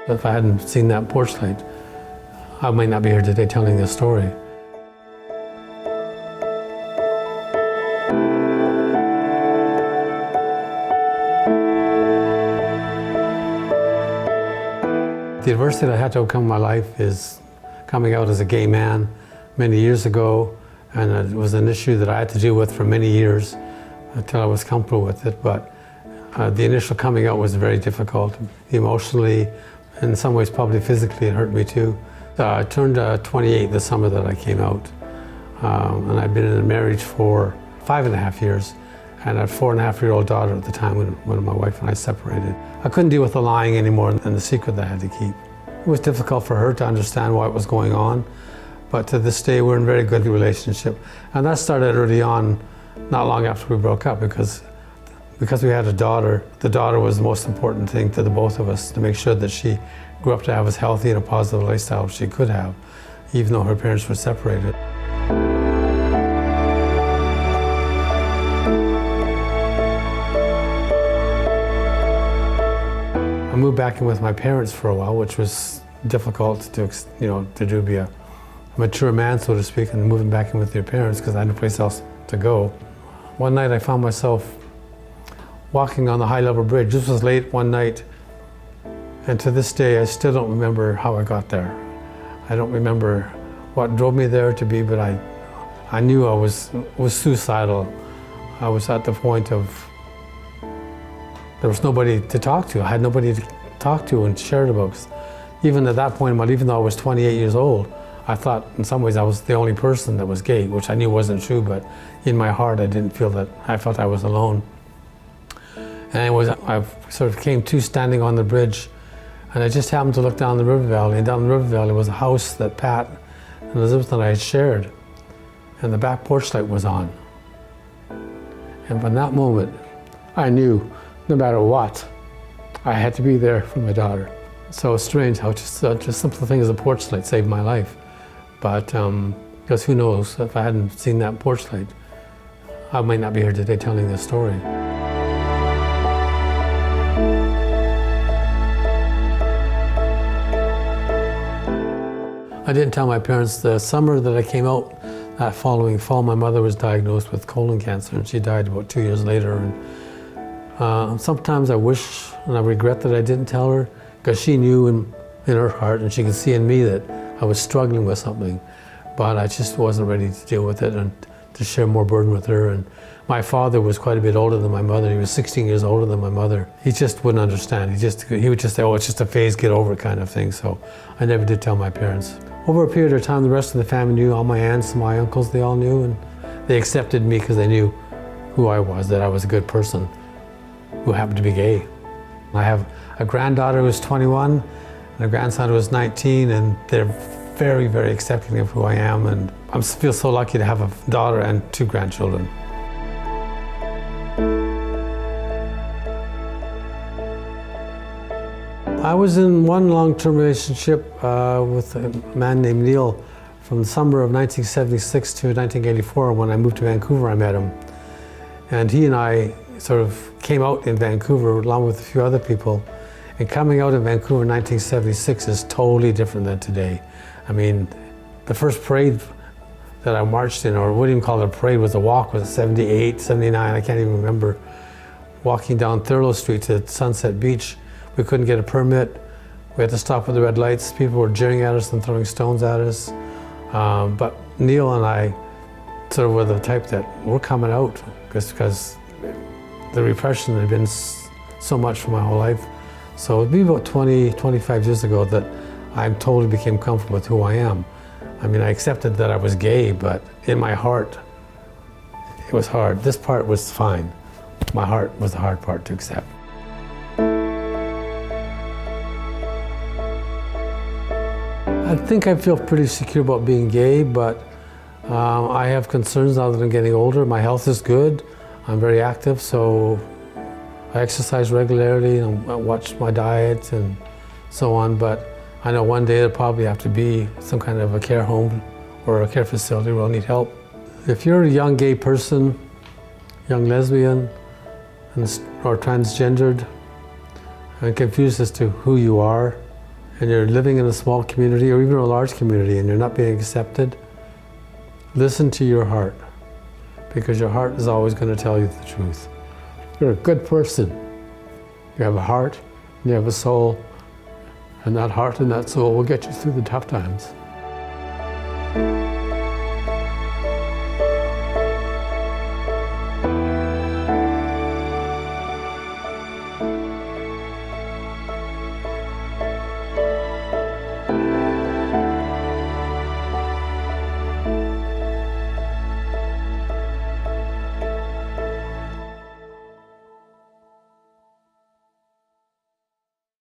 If I hadn't seen that porch light, I might not be here today telling this story. The adversity that I had to overcome in my life is coming out as a gay man many years ago, and it was an issue that I had to deal with for many years until I was comfortable with it. But the initial coming out was very difficult, emotionally, in some ways probably physically it hurt me too. I turned 28 the summer that I came out, and I'd been in a marriage for 5.5 years, and a 4.5-year-old daughter at the time when my wife and I separated. I couldn't deal with the lying anymore and the secret that I had to keep. It was difficult for her to understand what was going on, but to this day we're in a very good relationship. And that started early on, not long after we broke up, because we had a daughter. The daughter was the most important thing to the both of us, to make sure that she grew up to have as healthy and a positive lifestyle as she could have, even though her parents were separated. I moved back in with my parents for a while, which was difficult to do, be a mature man, so to speak, and moving back in with your parents because I had no place else to go. One night I found myself walking on the High Level Bridge. This was late one night, and to this day I still don't remember how I got there. I don't remember what drove me there to be, but I knew I was suicidal. I was at the point of, there was nobody to talk to. I had nobody to talk to and share it about. Even at that point, even though I was 28 years old, I thought in some ways I was the only person that was gay, which I knew wasn't true, but in my heart I didn't feel that. I felt I was alone. And I sort of came to standing on the bridge, and I just happened to look down the river valley, and down the river valley was a house that Pat and Elizabeth and I had shared, and the back porch light was on. And from that moment, I knew no matter what, I had to be there for my daughter. So it's strange how just simple thing as a porch light saved my life. But because who knows, if I hadn't seen that porch light, I might not be here today telling this story. I didn't tell my parents the summer that I came out. That following fall, my mother was diagnosed with colon cancer, and she died about 2 years later. And sometimes I wish and I regret that I didn't tell her, because she knew in her heart, and she could see in me that I was struggling with something, but I just wasn't ready to deal with it and to share more burden with her. And my father was quite a bit older than my mother. He was 16 years older than my mother. He just wouldn't understand. He would just say, oh, it's just a phase, get over it kind of thing. So I never did tell my parents. Over a period of time, the rest of the family knew. All my aunts, my uncles, they all knew, and they accepted me because they knew who I was, that I was a good person who happened to be gay. I have a granddaughter who's 21 and a grandson who's 19, and they're very, very accepting of who I am, and I feel so lucky to have a daughter and 2 grandchildren. I was in one long-term relationship with a man named Neil from the summer of 1976 to 1984. When I moved to Vancouver, I met him. And he and I sort of came out in Vancouver along with a few other people. And coming out in Vancouver in 1976 is totally different than today. I mean, the first parade that I marched in, or wouldn't even call it a parade, was a walk, was 78, 79, I can't even remember. Walking down Thurlow Street to Sunset Beach. We couldn't get a permit. We had to stop at the red lights. People were jeering at us and throwing stones at us. But Neil and I sort of were the type that we're coming out because the repression had been so much for my whole life. So it'd be about 20, 25 years ago that I totally became comfortable with who I am. I mean, I accepted that I was gay, but in my heart, it was hard. This part was fine. My heart was the hard part to accept. I think I feel pretty secure about being gay, but I have concerns now that I'm getting older. My health is good. I'm very active, so I exercise regularly and I watch my diet and so on, but I know one day there'll probably have to be some kind of a care home or a care facility where I'll need help. If you're a young gay person, young lesbian, or transgendered, and confused as to who you are and you're living in a small community or even a large community and you're not being accepted, listen to your heart, because your heart is always going to tell you the truth. You're a good person. You have a heart, and you have a soul, and that heart and that soul will get you through the tough times.